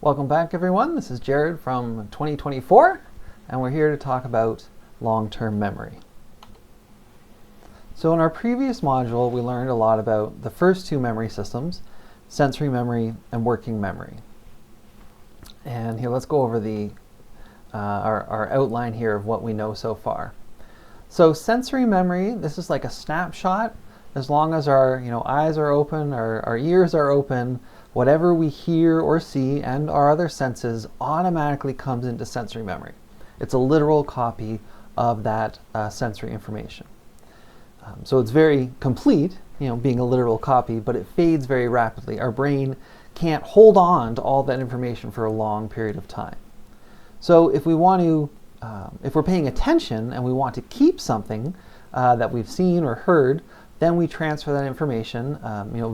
Welcome back, everyone. This is Jared from 2024, and we're here to talk about long-term memory. So in our previous module, we learned a lot about the first two memory systems, sensory memory and working memory. And here, let's go over our outline here of what we know so far. So sensory memory, this is like a snapshot. As long as our eyes are open, our ears are open, whatever we hear or see and our other senses automatically comes into sensory memory. It's a literal copy of that sensory information. So it's very complete, being a literal copy, but it fades very rapidly. Our brain can't hold on to all that information for a long period of time. So if we want to, if we're paying attention and we want to keep something that we've seen or heard, then we transfer that information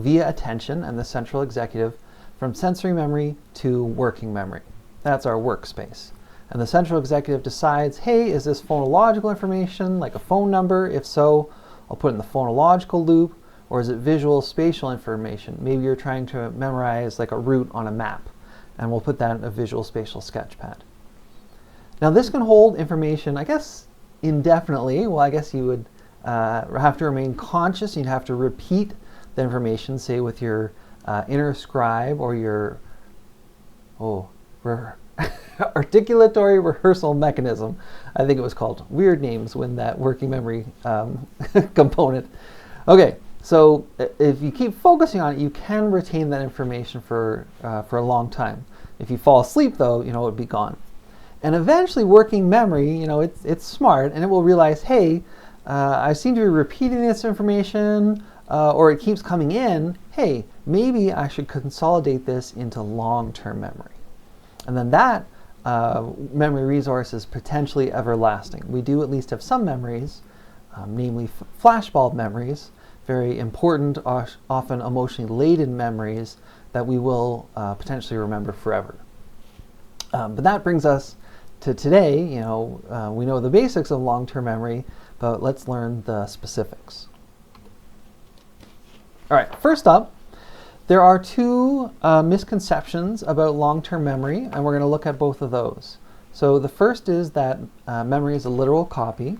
via attention and the central executive from sensory memory to working memory. That's our workspace. And the central executive decides, hey, is this phonological information like a phone number? If so, I'll put it in the phonological loop. Or is it visual spatial information? Maybe you're trying to memorize like a route on a map, and we'll put that in a visual spatial sketchpad. Now this can hold information, I guess, indefinitely. Well, I guess you would have to remain conscious. You'd have to repeat the information, say with your inner scribe or your articulatory rehearsal mechanism. I think it was called. Weird names when that working memory component. Okay, so if you keep focusing on it, you can retain that information for a long time. If you fall asleep, though, it would be gone. And eventually, working memory, it's smart, and it will realize, hey, I seem to be repeating this information, or it keeps coming in. Hey, maybe I should consolidate this into long-term memory. And then that memory resource is potentially everlasting. We do at least have some memories, namely flashbulb memories, very important, often emotionally laden memories that we will potentially remember forever. But that brings us to today. We know the basics of long-term memory, but let's learn the specifics. All right, first up, there are two misconceptions about long-term memory, and we're going to look at both of those. So the first is that memory is a literal copy.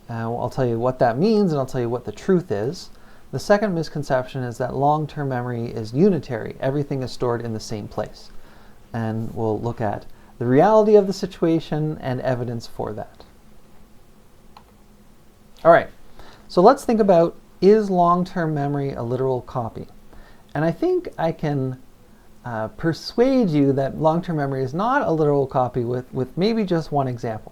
I'll tell you what that means, and I'll tell you what the truth is. The second misconception is that long-term memory is unitary. Everything is stored in the same place. And we'll look at the reality of the situation and evidence for that. All right, so let's think about, is long-term memory a literal copy? And I think I can persuade you that long-term memory is not a literal copy with maybe just one example.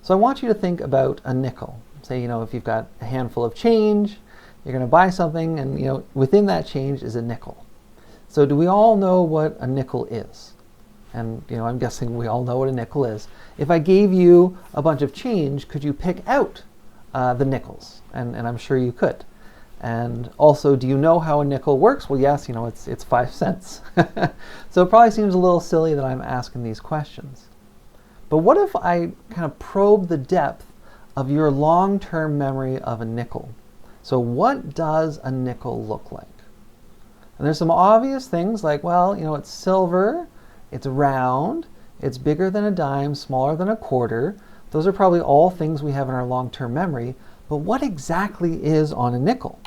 So I want you to think about a nickel. Say, if you've got a handful of change, you're going to buy something, and within that change is a nickel. So do we all know what a nickel is? And I'm guessing we all know what a nickel is. If I gave you a bunch of change, could you pick out the nickels? And I'm sure you could. And also, do you know how a nickel works? Well, yes, it's 5 cents. So it probably seems a little silly that I'm asking these questions. But what if I kind of probe the depth of your long-term memory of a nickel? So what does a nickel look like? And there's some obvious things like, well, it's silver, it's round, it's bigger than a dime, smaller than a quarter. Those are probably all things we have in our long-term memory. But what exactly is on a nickel?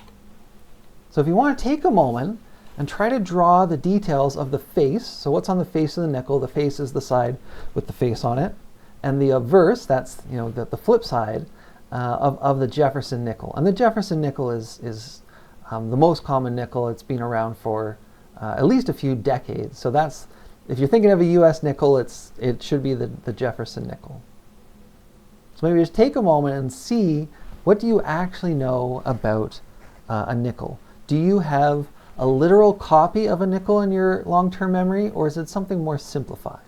So if you want to take a moment and try to draw the details of the face, so what's on the face of the nickel? The face is the side with the face on it. And the obverse, that's the flip side of the Jefferson nickel. And the Jefferson nickel is the most common nickel. It's been around for at least a few decades. So that's, if you're thinking of a US nickel, it should be the Jefferson nickel. So maybe just take a moment and see, what do you actually know about a nickel? Do you have a literal copy of a nickel in your long-term memory, or is it something more simplified?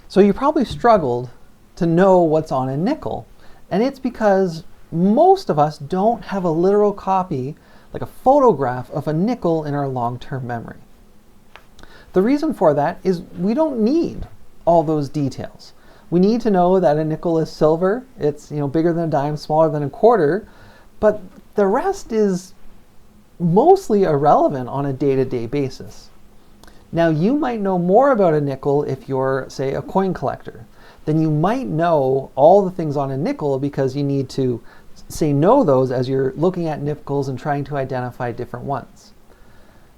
So you probably struggled to know what's on a nickel, and it's because most of us don't have a literal copy, like a photograph of a nickel in our long-term memory. The reason for that is we don't need all those details. We need to know that a nickel is silver. It's bigger than a dime, smaller than a quarter. But the rest is mostly irrelevant on a day-to-day basis. Now, you might know more about a nickel if you're, say, a coin collector. Then you might know all the things on a nickel because you need to, say, know those as you're looking at nickels and trying to identify different ones.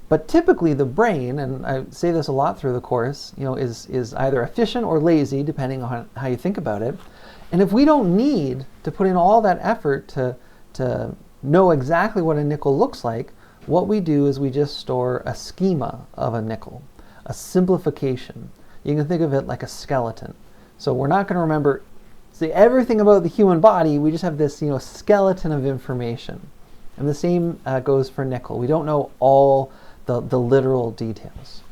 But typically the brain, and I say this a lot through the course, is either efficient or lazy, depending on how you think about it. And if we don't need to put in all that effort to know exactly what a nickel looks like, what we do is we just store a schema of a nickel, a simplification. You can think of it like a skeleton. So we're not going to remember, say, everything about the human body. We just have this, skeleton of information. And the same goes for nickel. We don't know all the literal details.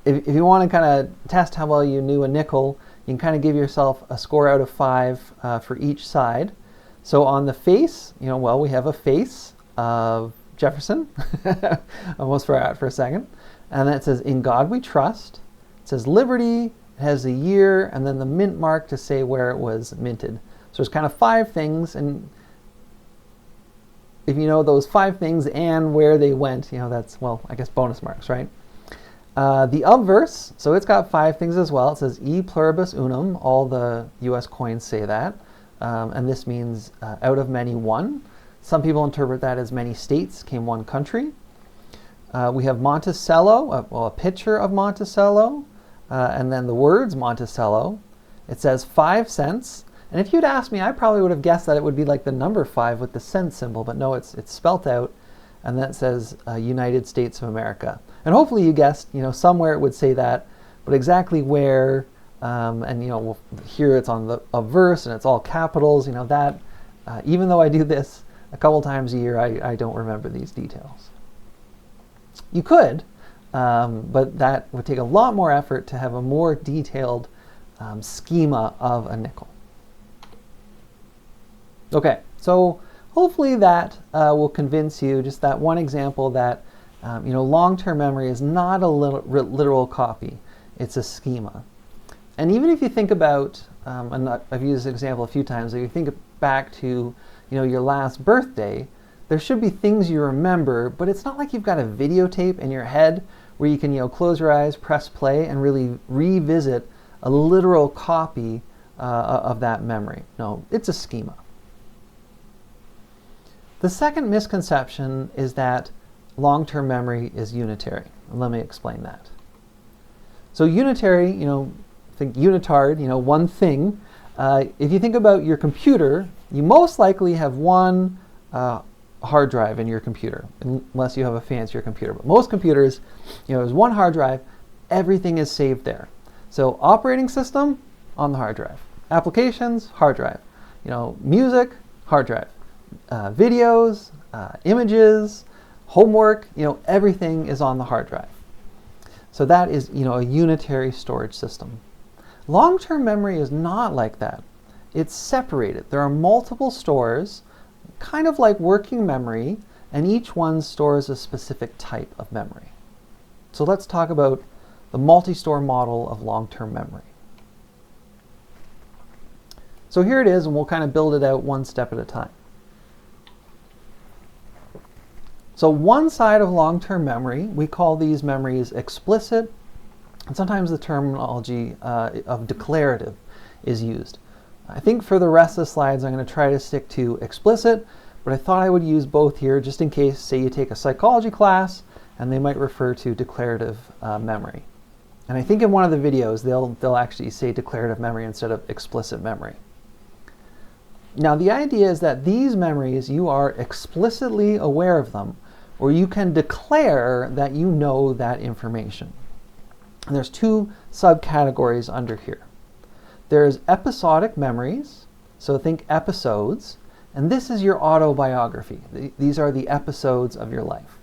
If you want to kind of test how well you knew a nickel, you can kind of give yourself a score out of 5 for each side. So on the face, we have a face of Jefferson. Almost forgot for a second. And then it says, "In God we trust." It says liberty. It has the year and then the mint mark to say where it was minted. So there's kind of 5 things, and if you know those 5 things and where they went, that's, well, I guess bonus marks, right? The obverse, so it's got 5 things as well. It says "E pluribus unum." All the US coins say that. And this means out of many, one. Some people interpret that as many states came one country. We have Monticello, a picture of Monticello, and then the words Monticello. It says 5 cents. And if you'd asked me, I probably would have guessed that it would be like the number 5 with the cent symbol, but no, it's spelt out. And then it says United States of America. And hopefully you guessed, somewhere it would say that, but exactly where, and here it's on the obverse and it's all capitals, that, even though I do this a couple times a year, I don't remember these details. You could, but that would take a lot more effort to have a more detailed schema of a nickel. Okay, so hopefully that will convince you, just that one example, that long-term memory is not a literal copy. It's a schema. And even if you think about, and I've used this example a few times, if you think back to your last birthday, there should be things you remember, but it's not like you've got a videotape in your head where you can close your eyes, press play, and really revisit a literal copy of that memory. No, it's a schema. The second misconception is that long-term memory is unitary. And let me explain that. So unitary, think unitard, one thing. If you think about your computer, you most likely have one hard drive in your computer, unless you have a fancier computer. But most computers, there's one hard drive, everything is saved there. So operating system, on the hard drive. Applications, hard drive. Music, hard drive. Videos, images, homework, everything is on the hard drive. So that is, a unitary storage system. Long-term memory is not like that. It's separated. There are multiple stores, kind of like working memory, and each one stores a specific type of memory. So let's talk about the multi-store model of long-term memory. So here it is, and we'll kind of build it out one step at a time. So one side of long-term memory, we call these memories explicit, and sometimes the terminology of declarative is used. I think for the rest of the slides I'm going to try to stick to explicit, but I thought I would use both here just in case, say you take a psychology class and they might refer to declarative memory. And I think in one of the videos they'll actually say declarative memory instead of explicit memory. Now the idea is that these memories, you are explicitly aware of them, or you can declare that you know that information. And there's 2 subcategories under here. There's episodic memories, so think episodes, and this is your autobiography. These are the episodes of your life.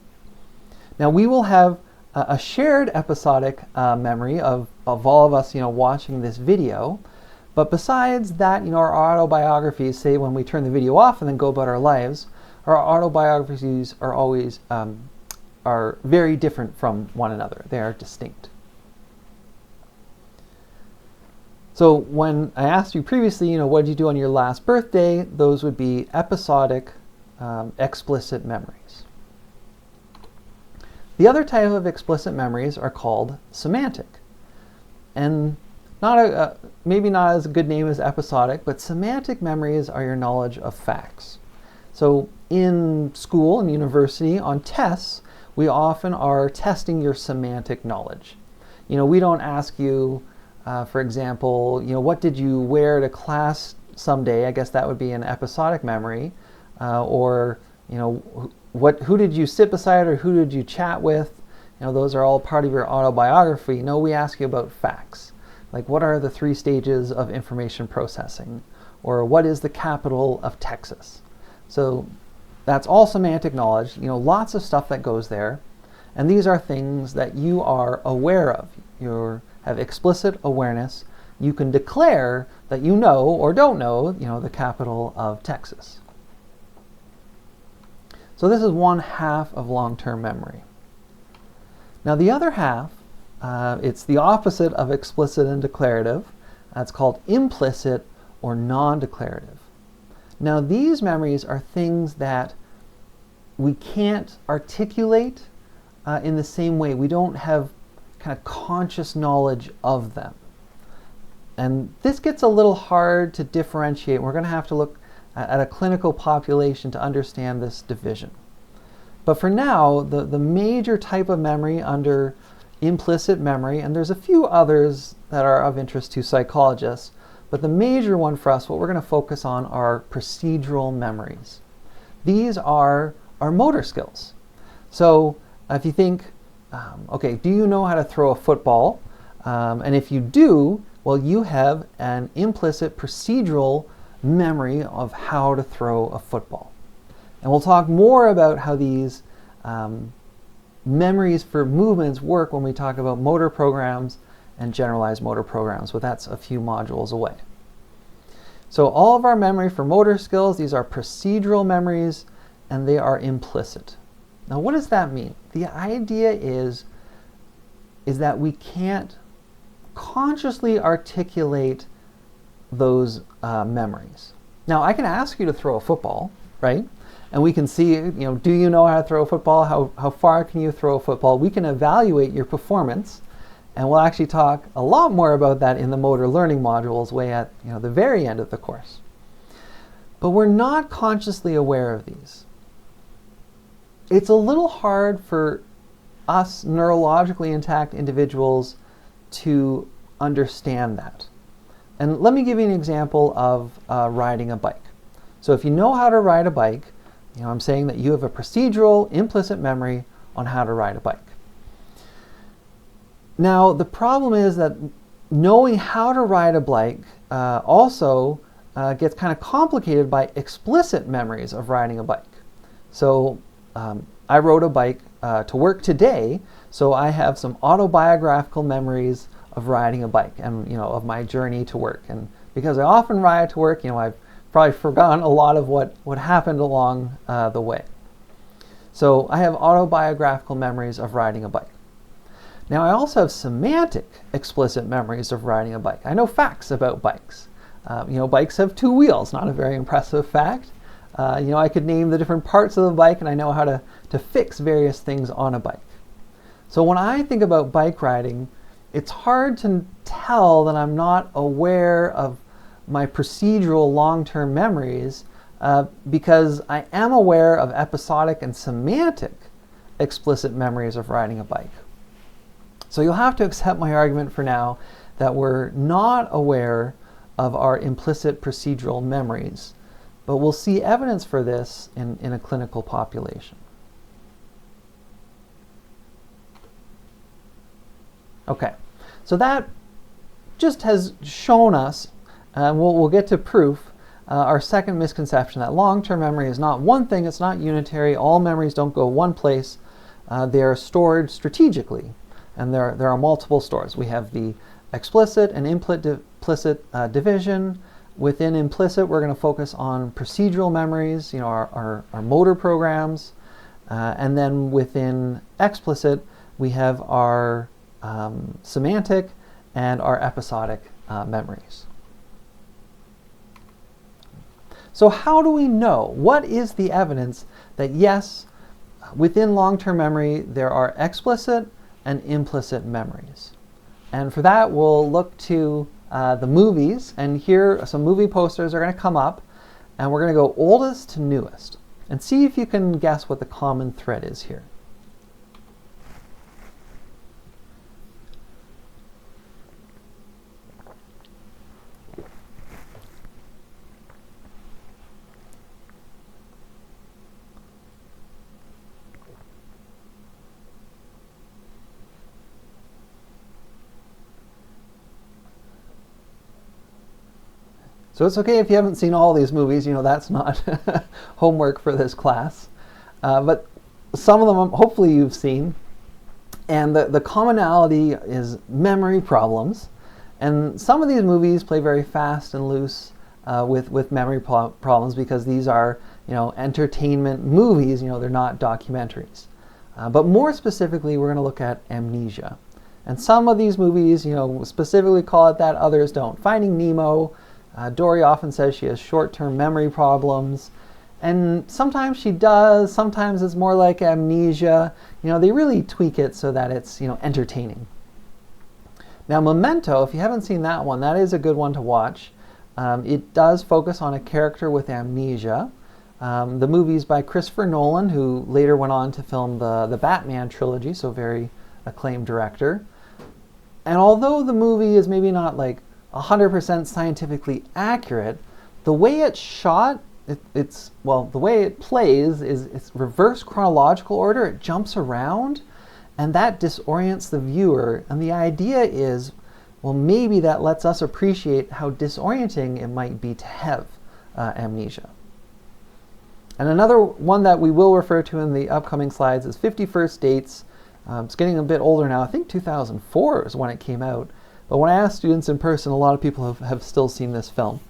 Now we will have a shared episodic memory of all of us, watching this video, but besides that, our autobiographies, say when we turn the video off and then go about our lives, our autobiographies are always are very different from one another. They are distinct. So when I asked you previously, what did you do on your last birthday, those would be episodic explicit memories. The other type of explicit memories are called semantic. And maybe not as a good name as episodic, but semantic memories are your knowledge of facts. So in school and university, on tests, we often are testing your semantic knowledge. We don't ask you, for example, what did you wear to class someday? I guess that would be an episodic memory. Or, who did you sit beside or who did you chat with? Those are all part of your autobiography. No, we ask you about facts. Like, what are the 3 stages of information processing? Or what is the capital of Texas? So that's all semantic knowledge, lots of stuff that goes there. And these are things that you are aware of. You have explicit awareness. You can declare that you know or don't know, the capital of Texas. So this is one half of long-term memory. Now the other half, it's the opposite of explicit and declarative. It's called implicit or non-declarative. Now these memories are things that we can't articulate in the same way. We don't have kind of conscious knowledge of them. And this gets a little hard to differentiate. We're going to have to look at a clinical population to understand this division. But for now, the major type of memory under implicit memory, and there's a few others that are of interest to psychologists, but the major one for us, what we're going to focus on, are procedural memories. These are our motor skills. So if you think, okay, do you know how to throw a football? And if you do, well, you have an implicit procedural memory of how to throw a football. And we'll talk more about how these memories for movements work when we talk about motor programs and generalized motor programs, but that's a few modules away. So all of our memory for motor skills, these are procedural memories, and they are implicit. Now what does that mean? The idea is that we can't consciously articulate those memories. Now I can ask you to throw a football, right? And we can see, do you know how to throw a football? How far can you throw a football? We can evaluate your performance, and we'll actually talk a lot more about that in the motor learning modules way at the very end of the course. But we're not consciously aware of these. It's a little hard for us neurologically intact individuals to understand that. And let me give you an example of riding a bike. So if you know how to ride a bike, I'm saying that you have a procedural implicit memory on how to ride a bike. Now the problem is that knowing how to ride a bike also gets kind of complicated by explicit memories of riding a bike. So I rode a bike to work today, so I have some autobiographical memories of riding a bike and of my journey to work. And because I often ride to work, I've probably forgotten a lot of what happened along the way. So I have autobiographical memories of riding a bike. Now I also have semantic explicit memories of riding a bike. I know facts about bikes. Bikes have 2 wheels, not a very impressive fact. I could name the different parts of the bike, and I know how to fix various things on a bike. So when I think about bike riding, it's hard to tell that I'm not aware of my procedural long-term memories because I am aware of episodic and semantic explicit memories of riding a bike. So you'll have to accept my argument for now that we're not aware of our implicit procedural memories, but we'll see evidence for this in a clinical population. Okay, so that just has shown us, and we'll get to proof, our second misconception, that long-term memory is not one thing, it's not unitary, all memories don't go one place, they are stored strategically, and there are multiple stores. We have the explicit and implicit division. Within implicit, we're going to focus on procedural memories, our motor programs, and then within explicit, we have our semantic and our episodic memories. So how do we know? What is the evidence that yes, within long-term memory there are explicit and implicit memories? And for that we'll look to the movies, and here some movie posters are going to come up, and we're going to go oldest to newest and see if you can guess what the common thread is here. So it's okay if you haven't seen all these movies, that's not homework for this class. But some of them hopefully you've seen. And the commonality is memory problems. And some of these movies play very fast and loose with memory problems because these are entertainment movies, they're not documentaries. But more specifically, we're going to look at Amnesia. And some of these movies, specifically call it that, others don't. Finding Nemo, Dory often says she has short-term memory problems, and sometimes she does, sometimes it's more like Amnesia. They really tweak it so that it's entertaining. Now Memento, if you haven't seen that one, that is a good one to watch. It does focus on a character with amnesia. The movie's by Christopher Nolan, who later went on to film the Batman trilogy, so very acclaimed director. And although the movie is maybe not like 100% scientifically accurate, the way it's shot, the way it plays is it's reverse chronological order. It jumps around, and that disorients the viewer. And the idea is, well, maybe that lets us appreciate how disorienting it might be to have amnesia. And another one that we will refer to in the upcoming slides is 50 First Dates. It's getting a bit older now. I think 2004 is when it came out. But when I ask students in person, a lot of people have still seen this film.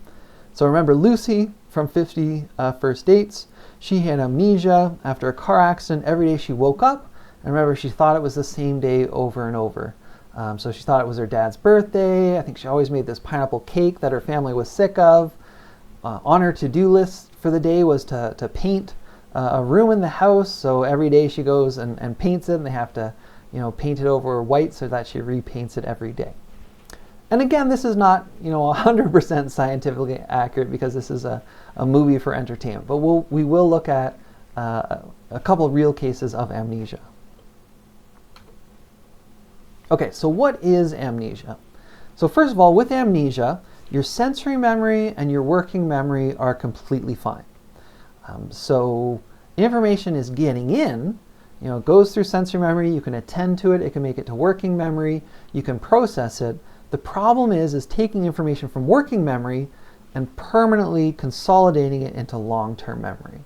So remember Lucy from 50 First Dates. She had amnesia after a car accident. Every day she woke up, and remember, she thought it was the same day over and over. So she thought it was her dad's birthday. I think she always made this pineapple cake that her family was sick of. On her to-do list for the day was to paint a room in the house. So every day she goes and paints it, and they have to paint it over white so that she repaints it every day. And again, this is not 100% scientifically accurate because this is a movie for entertainment. But we will look at a couple of real cases of amnesia. Okay, so what is amnesia? So first of all, with amnesia, your sensory memory and your working memory are completely fine. So information is getting in, it goes through sensory memory, you can attend to it, it can make it to working memory, you can process it. The problem is taking information from working memory and permanently consolidating it into long-term memory.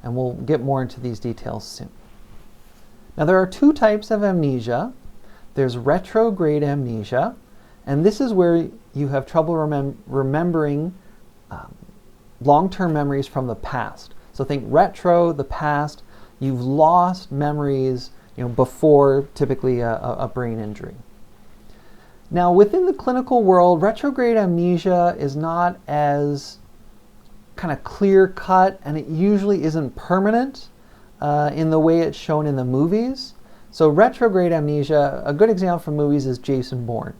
And we'll get more into these details soon. Now there are two types of amnesia. There's retrograde amnesia, and this is where you have trouble remembering long-term memories from the past. So think retro, the past. You've lost memories before typically a brain injury. Now within the clinical world, retrograde amnesia is not as kind of clear-cut, and it usually isn't permanent in the way it's shown in the movies. So retrograde amnesia, a good example from movies is Jason Bourne.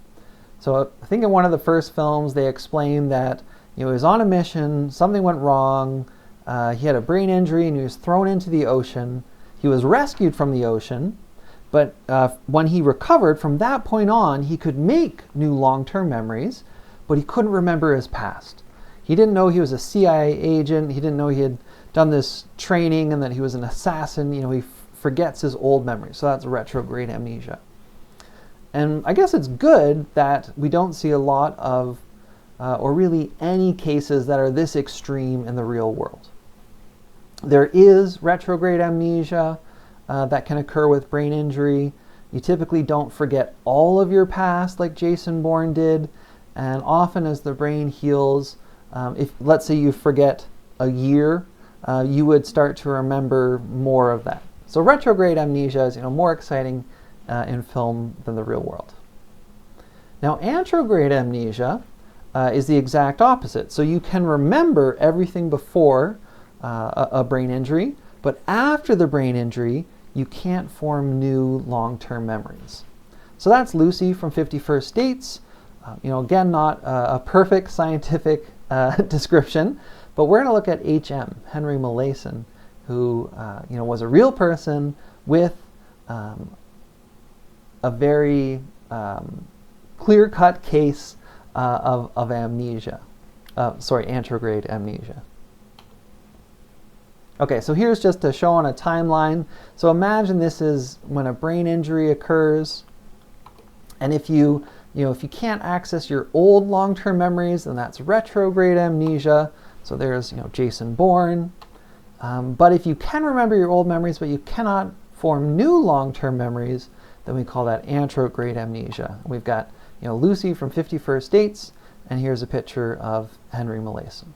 So I think in one of the first films they explained that he was on a mission, something went wrong, he had a brain injury and he was thrown into the ocean. He was rescued from the ocean, but when he recovered from that point on, he could make new long-term memories, but he couldn't remember his past. He didn't know he was a CIA agent, he didn't know he had done this training and that he was an assassin. He forgets his old memories. So that's retrograde amnesia. And I guess it's good that we don't see a lot of, or really any cases that are this extreme in the real world. There is retrograde amnesia that can occur with brain injury. You typically don't forget all of your past like Jason Bourne did, and often as the brain heals, if let's say you forget a year, you would start to remember more of that. So retrograde amnesia is more exciting in film than the real world. Now anterograde amnesia, is the exact opposite. So you can remember everything before a brain injury, but after the brain injury, you can't form new long-term memories. So that's Lucy from 50 First Dates. Again, not a perfect scientific description, but we're going to look at HM, Henry Molaison, who was a real person with a very clear-cut case of amnesia. Anterograde amnesia. Okay, so here's just to show on a timeline. So imagine this is when a brain injury occurs, and if you can't access your old long-term memories, then that's retrograde amnesia. So there's Jason Bourne. But if you can remember your old memories, but you cannot form new long-term memories, then we call that anterograde amnesia. We've got Lucy from 50 First Dates, and here's a picture of Henry Molaison.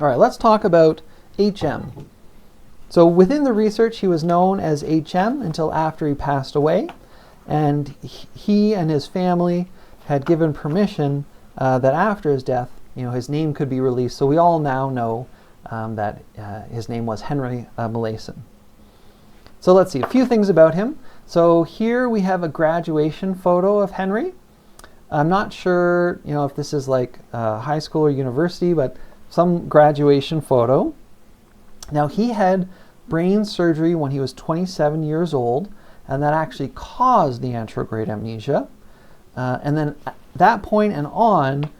All right, let's talk about HM. So within the research, he was known as HM until after he passed away, and he and his family had given permission that after his death, his name could be released. So we all now know that his name was Henry Molaison. So let's see a few things about him. So here we have a graduation photo of Henry. I'm not sure, if this is like high school or university, but some graduation photo. Now he had brain surgery when he was 27 years old, and that actually caused the anterograde amnesia. And then at that point and on,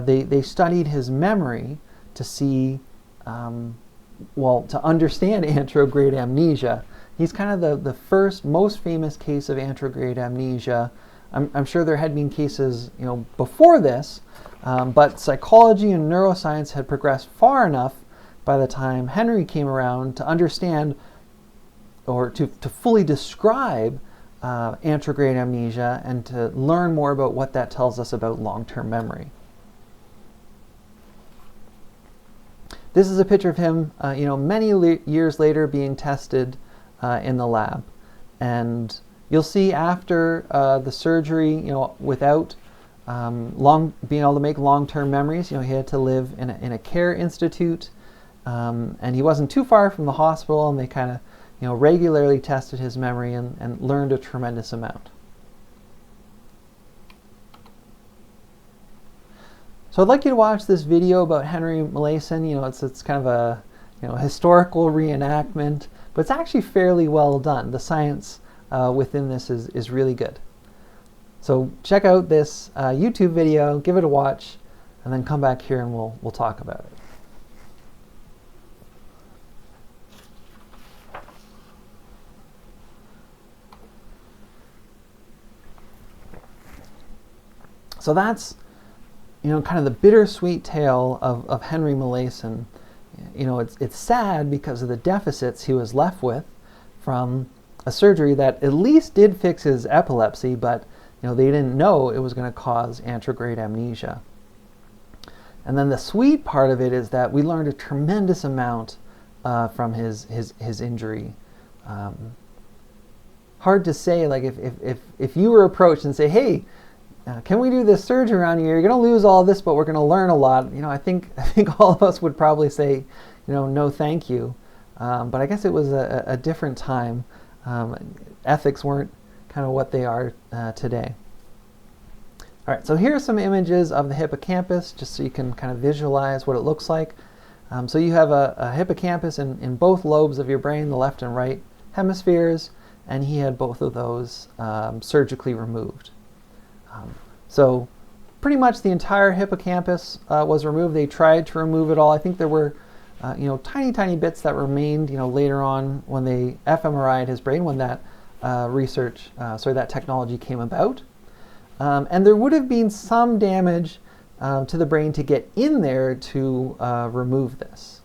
they studied his memory to see, to understand anterograde amnesia. He's kind of the first, most famous case of anterograde amnesia. I'm sure there had been cases, before this, but psychology and neuroscience had progressed far enough by the time Henry came around to understand or to fully describe anterograde amnesia and to learn more about what that tells us about long-term memory. This is a picture of him, many years later being tested in the lab. And you'll see after the surgery, without being able to make long-term memories, he had to live in a care institute, and he wasn't too far from the hospital, and they kind of, regularly tested his memory and learned a tremendous amount. So I'd like you to watch this video about Henry Molaison. It's kind of a historical reenactment, but it's actually fairly well done. The science within this is really good. So check out this YouTube video, give it a watch, and then come back here and we'll talk about it. So that's, kind of the bittersweet tale of Henry Molaison. It's sad because of the deficits he was left with from a surgery that at least did fix his epilepsy, but they didn't know it was going to cause anterograde amnesia. And then the sweet part of it is that we learned a tremendous amount from his injury. Hard to say, like if you were approached and say, hey, can we do this surgery around here? You're going to lose all this, but we're going to learn a lot. I think all of us would probably say, no, thank you. But I guess it was a different time. Ethics weren't kind of what they are today. All right, so here are some images of the hippocampus, just so you can kind of visualize what it looks like. So you have a hippocampus in both lobes of your brain, the left and right hemispheres, and he had both of those surgically removed. So pretty much the entire hippocampus was removed. They tried to remove it all. I think there were tiny bits that remained later on when they fMRI'd his brain, when that that technology came about. And there would have been some damage to the brain to get in there to remove this.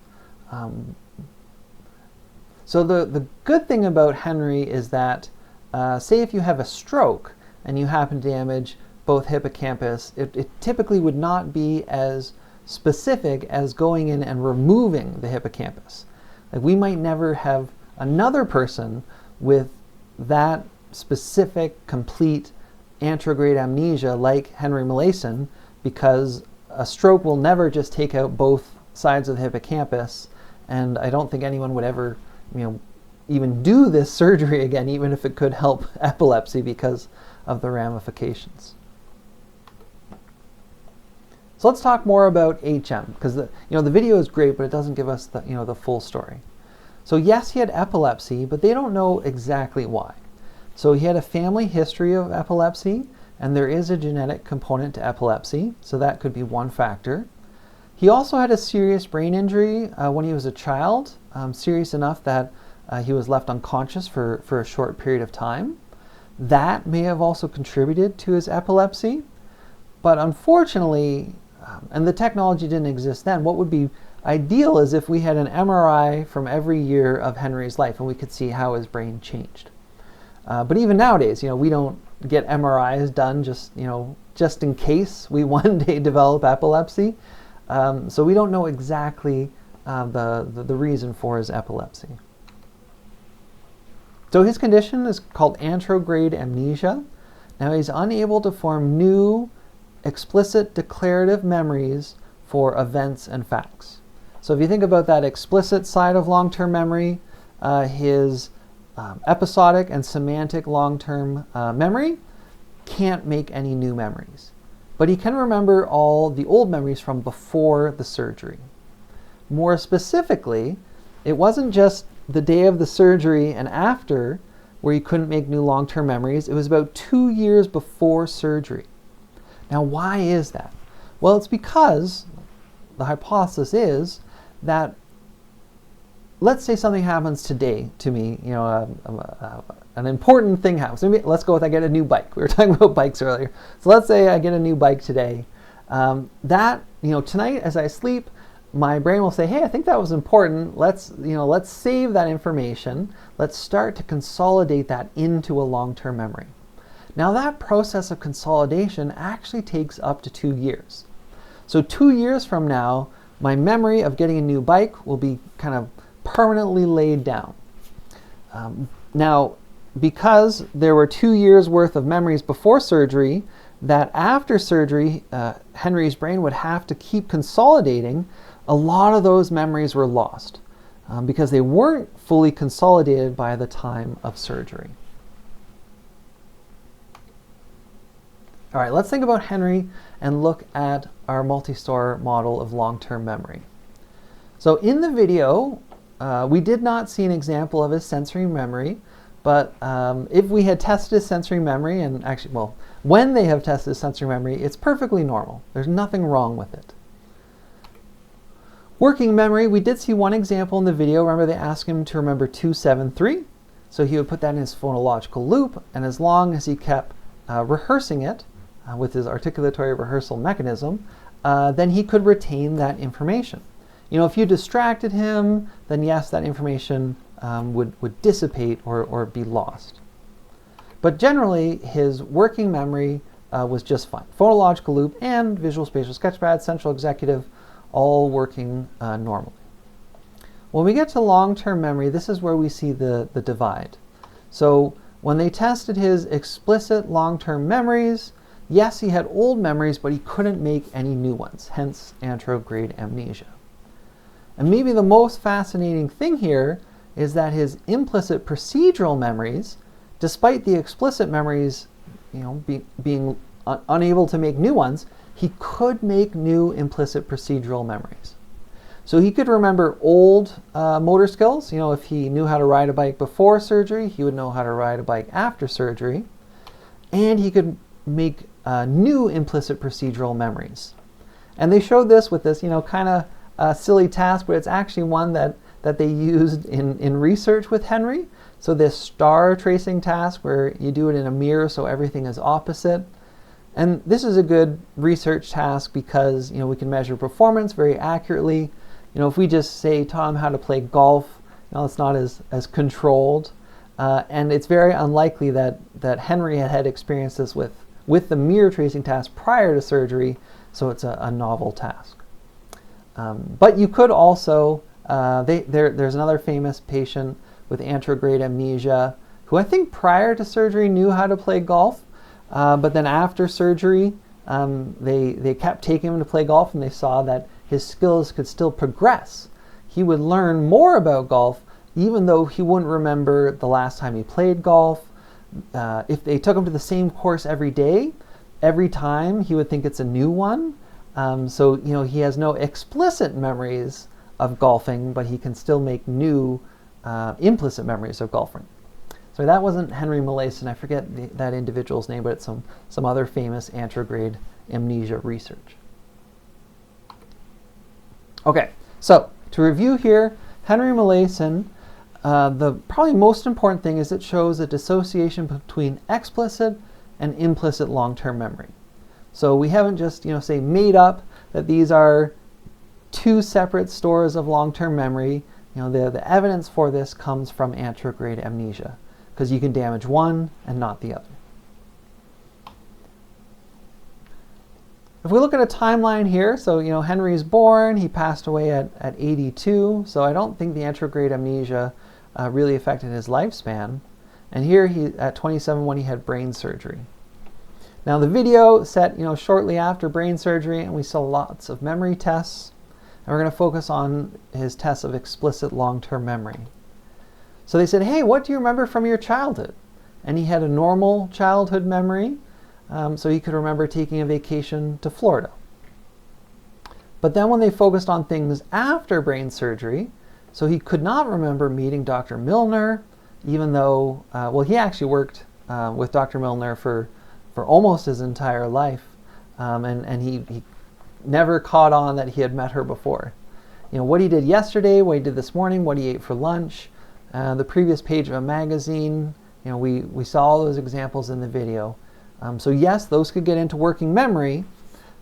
So the good thing about Henry is that say if you have a stroke and you happen to damage both hippocampus, it typically would not be as specific as going in and removing the hippocampus. Like, we might never have another person with that specific, complete anterograde amnesia like Henry Molaison, because a stroke will never just take out both sides of the hippocampus, and I don't think anyone would ever, even do this surgery again, even if it could help epilepsy because of the ramifications. So let's talk more about HM, because the video is great, but it doesn't give us the full story. So yes, he had epilepsy, but they don't know exactly why. So he had a family history of epilepsy, and there is a genetic component to epilepsy, so that could be one factor. He also had a serious brain injury when he was a child, serious enough that he was left unconscious for a short period of time. That may have also contributed to his epilepsy, but unfortunately, and the technology didn't exist then, what would be ideal is if we had an MRI from every year of Henry's life and we could see how his brain changed. But even nowadays, we don't get MRIs done just in case we one day develop epilepsy. So we don't know exactly the reason for his epilepsy. So his condition is called anterograde amnesia. Now, he's unable to form new, explicit declarative memories for events and facts. So if you think about that explicit side of long-term memory, his episodic and semantic long-term memory can't make any new memories. But he can remember all the old memories from before the surgery. More specifically, it wasn't just the day of the surgery and after where he couldn't make new long-term memories. It was about 2 years before surgery. Now, why is that? Well, it's because the hypothesis is that, let's say something happens today to me, an important thing happens. Maybe, let's go with I get a new bike. We were talking about bikes earlier. So let's say I get a new bike today. Tonight as I sleep, my brain will say, hey, I think that was important. Let's save that information. Let's start to consolidate that into a long-term memory. Now, that process of consolidation actually takes up to 2 years. So 2 years from now, my memory of getting a new bike will be kind of permanently laid down. Now, because there were 2 years worth of memories before surgery, that after surgery, Henry's brain would have to keep consolidating. A lot of those memories were lost because they weren't fully consolidated by the time of surgery. All right, let's think about Henry and look at our multi-store model of long-term memory. So in the video, we did not see an example of his sensory memory, but if we had tested his sensory memory, and actually, well, when they have tested his sensory memory, it's perfectly normal. There's nothing wrong with it. Working memory, we did see one example in the video. Remember, they asked him to remember 273. So he would put that in his phonological loop, and as long as he kept rehearsing it with his articulatory rehearsal mechanism, then he could retain that information. If you distracted him, then yes, that information would dissipate or be lost. But generally, his working memory was just fine. Phonological loop and visual spatial sketchpad, central executive, all working normally. When we get to long-term memory, this is where we see the divide. So when they tested his explicit long-term memories, yes, he had old memories, but he couldn't make any new ones, hence anterograde amnesia. And maybe the most fascinating thing here is that his implicit procedural memories, despite the explicit memories being unable to make new ones, he could make new implicit procedural memories. So he could remember old motor skills. If he knew how to ride a bike before surgery, he would know how to ride a bike after surgery. And he could make new implicit procedural memories. And they showed this with this, kind of silly task, but it's actually one that they used in research with Henry. So this star tracing task where you do it in a mirror so everything is opposite. And this is a good research task because we can measure performance very accurately. If we just say taught him how to play golf, it's not as controlled. And it's very unlikely that Henry had experienced this with the mirror tracing task prior to surgery, so it's a novel task. But you could also, there's another famous patient with anterograde amnesia who I think prior to surgery knew how to play golf, but then after surgery, they kept taking him to play golf, and they saw that his skills could still progress. He would learn more about golf even though he wouldn't remember the last time he played golf. If they took him to the same course every day, every time he would think it's a new one. So he has no explicit memories of golfing, but he can still make new implicit memories of golfing. So that wasn't Henry Molaison. I forget that individual's name, but it's some other famous anterograde amnesia research. Okay, so to review here, Henry Molaison, the probably most important thing is it shows a dissociation between explicit and implicit long-term memory. So we haven't just say made up that these are two separate stores of long-term memory. The evidence for this comes from anterograde amnesia, because you can damage one and not the other. If we look at a timeline here, so Henry's born, he passed away at 82, so I don't think the anterograde amnesia really affected his lifespan. And here at 27 when he had brain surgery. Now the video set shortly after brain surgery, and we saw lots of memory tests, and we're going to focus on his tests of explicit long-term memory. So they said, hey, what do you remember from your childhood? And he had a normal childhood memory, so he could remember taking a vacation to Florida. But then when they focused on things after brain surgery, so he could not remember meeting Dr. Milner, even though, he actually worked with Dr. Milner for almost his entire life, and he never caught on that he had met her before. What he did yesterday, what he did this morning, what he ate for lunch, the previous page of a magazine, we saw all those examples in the video. So yes, those could get into working memory,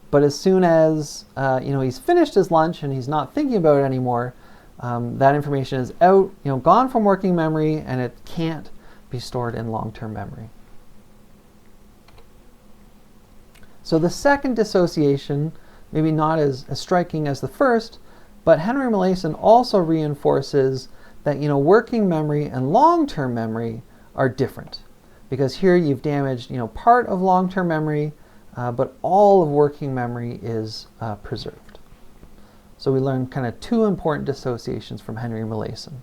but as soon as he's finished his lunch and he's not thinking about it anymore, that information is out, gone from working memory, and it can't be stored in long-term memory. So the second dissociation, maybe not as striking as the first, but Henry Molaison also reinforces that working memory and long-term memory are different, because here you've damaged part of long-term memory, but all of working memory is preserved. So we learned kind of two important dissociations from Henry Molaison.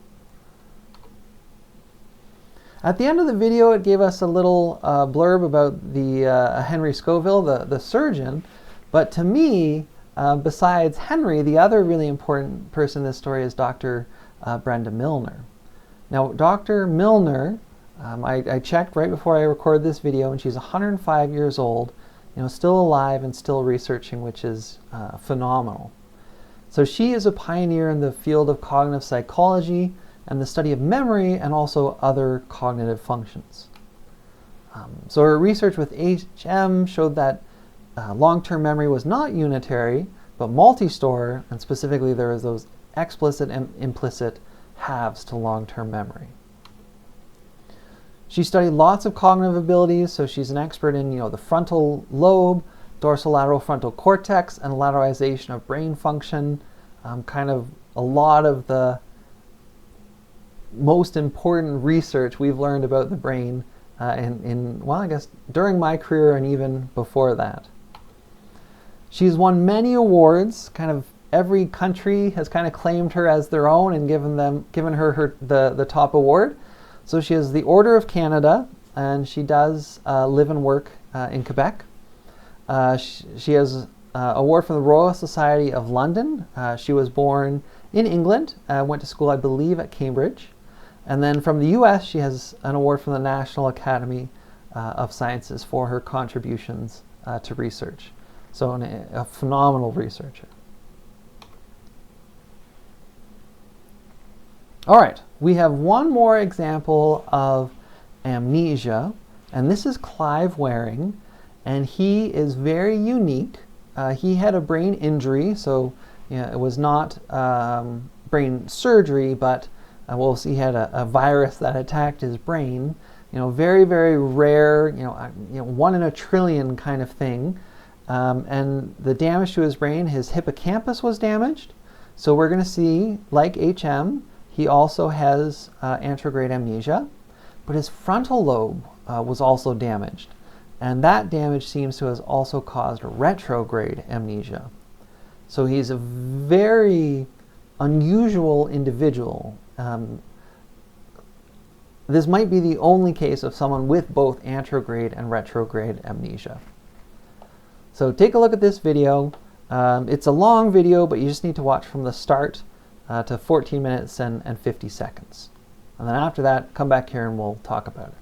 At the end of the video, it gave us a little blurb about the Henry Scoville, the surgeon. But to me, besides Henry, the other really important person in this story is Dr. Brenda Milner. Now, Dr. Milner, I checked right before I recorded this video, and she's 105 years old, still alive and still researching, which is phenomenal. So she is a pioneer in the field of cognitive psychology and the study of memory and also other cognitive functions. So her research with HM showed that long-term memory was not unitary, but multi-store, and specifically there was those explicit and implicit halves to long-term memory. She studied lots of cognitive abilities, so she's an expert in the frontal lobe, dorsolateral frontal cortex, and lateralization of brain function, kind of a lot of the most important research we've learned about the brain I guess during my career and even before that. She's won many awards. Kind of every country has kind of claimed her as their own and given her the top award. So she has the Order of Canada, and she does live and work in Quebec. She has award from the Royal Society of London. She was born in England, went to school, I believe, at Cambridge. And then from the US, she has an award from the National Academy of Sciences for her contributions to research. So a phenomenal researcher. All right, we have one more example of amnesia, and this is Clive Wearing, and he is very unique. He had a brain injury, so it was not brain surgery, but we'll see he had a virus that attacked his brain. Very, very rare, 1 in a trillion kind of thing. And the damage to his brain, his hippocampus was damaged, So we're going to see, like HM, he also has anterograde amnesia, but his frontal lobe was also damaged. And that damage seems to have also caused retrograde amnesia. So he's a very unusual individual. This might be the only case of someone with both anterograde and retrograde amnesia. So take a look at this video. It's a long video, but you just need to watch from the start to 14 minutes and 50 seconds. And then after that, come back here and we'll talk about it.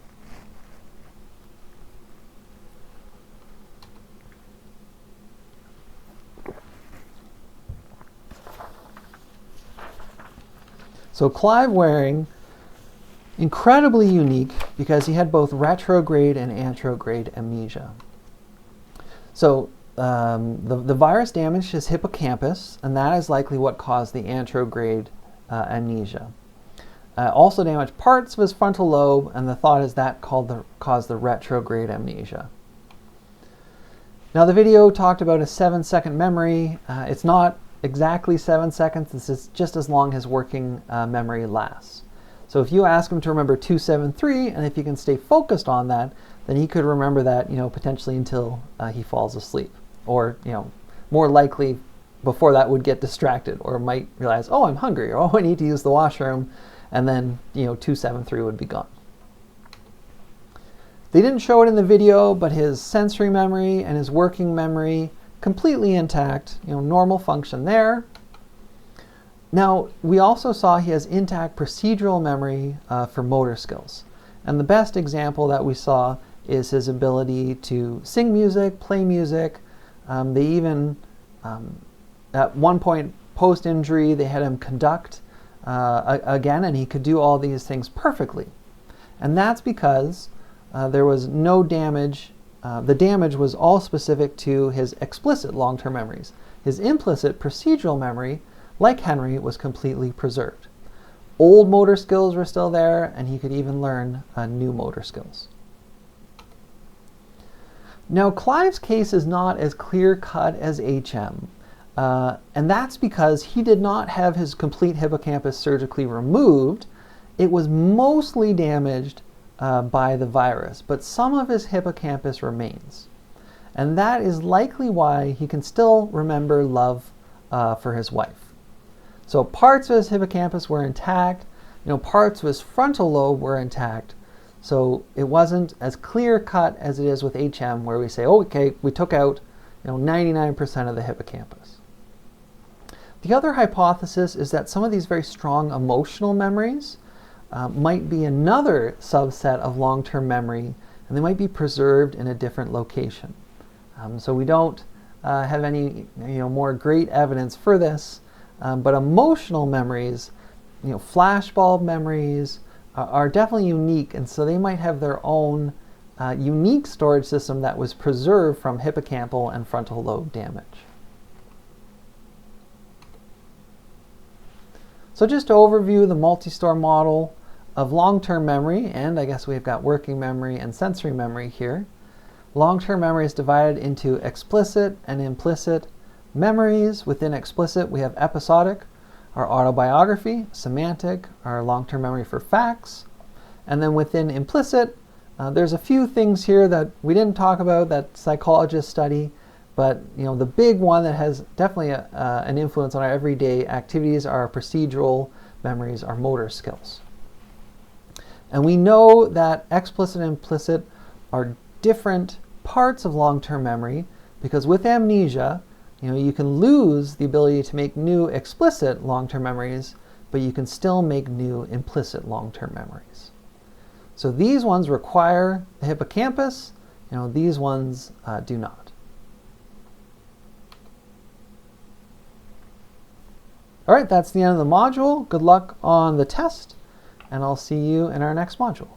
So Clive Wearing, incredibly unique because he had both retrograde and anterograde amnesia. So the virus damaged his hippocampus, and that is likely what caused the anterograde amnesia. Also damaged parts of his frontal lobe, and the thought is that caused the retrograde amnesia. Now the video talked about a 7-second memory. It's not exactly 7 seconds. This is just as long as working memory lasts. So if you ask him to remember 273, and if he can stay focused on that, then he could remember that, potentially until he falls asleep, or more likely before that would get distracted, or might realize, oh, I'm hungry, or oh, I need to use the washroom, and then 273 would be gone. They didn't show it in the video, but his sensory memory and his working memory completely intact, normal function there. Now, we also saw he has intact procedural memory for motor skills. And the best example that we saw is his ability to sing music, play music. They even, at one point post-injury, they had him conduct again, and he could do all these things perfectly. And that's because there was no damage. The damage was all specific to his explicit long-term memories. His implicit procedural memory, like Henry, was completely preserved. Old motor skills were still there, and he could even learn new motor skills. Now, Clive's case is not as clear-cut as HM, and that's because he did not have his complete hippocampus surgically removed. It was mostly damaged by the virus, but some of his hippocampus remains. And that is likely why he can still remember love for his wife. So parts of his hippocampus were intact, parts of his frontal lobe were intact. So it wasn't as clear cut as it is with HM, where we say, oh, okay, we took out 99% of the hippocampus. The other hypothesis is that some of these very strong emotional memories might be another subset of long-term memory, and they might be preserved in a different location. So we don't have any more great evidence for this, but emotional memories, flashbulb memories, are definitely unique, and so they might have their own unique storage system that was preserved from hippocampal and frontal lobe damage. So just to overview the multi-store model of long-term memory, and I guess we've got working memory and sensory memory here. Long-term memory is divided into explicit and implicit memories. Within explicit, we have episodic, our autobiography; semantic, our long-term memory for facts. And then within implicit, there's a few things here that we didn't talk about that psychologists study, but the big one that has definitely an influence on our everyday activities are our procedural memories, our motor skills. And we know that explicit and implicit are different parts of long-term memory, because with amnesia, you can lose the ability to make new explicit long-term memories, but you can still make new implicit long-term memories. So these ones require the hippocampus, these ones do not. All right, that's the end of the module. Good luck on the test, and I'll see you in our next module.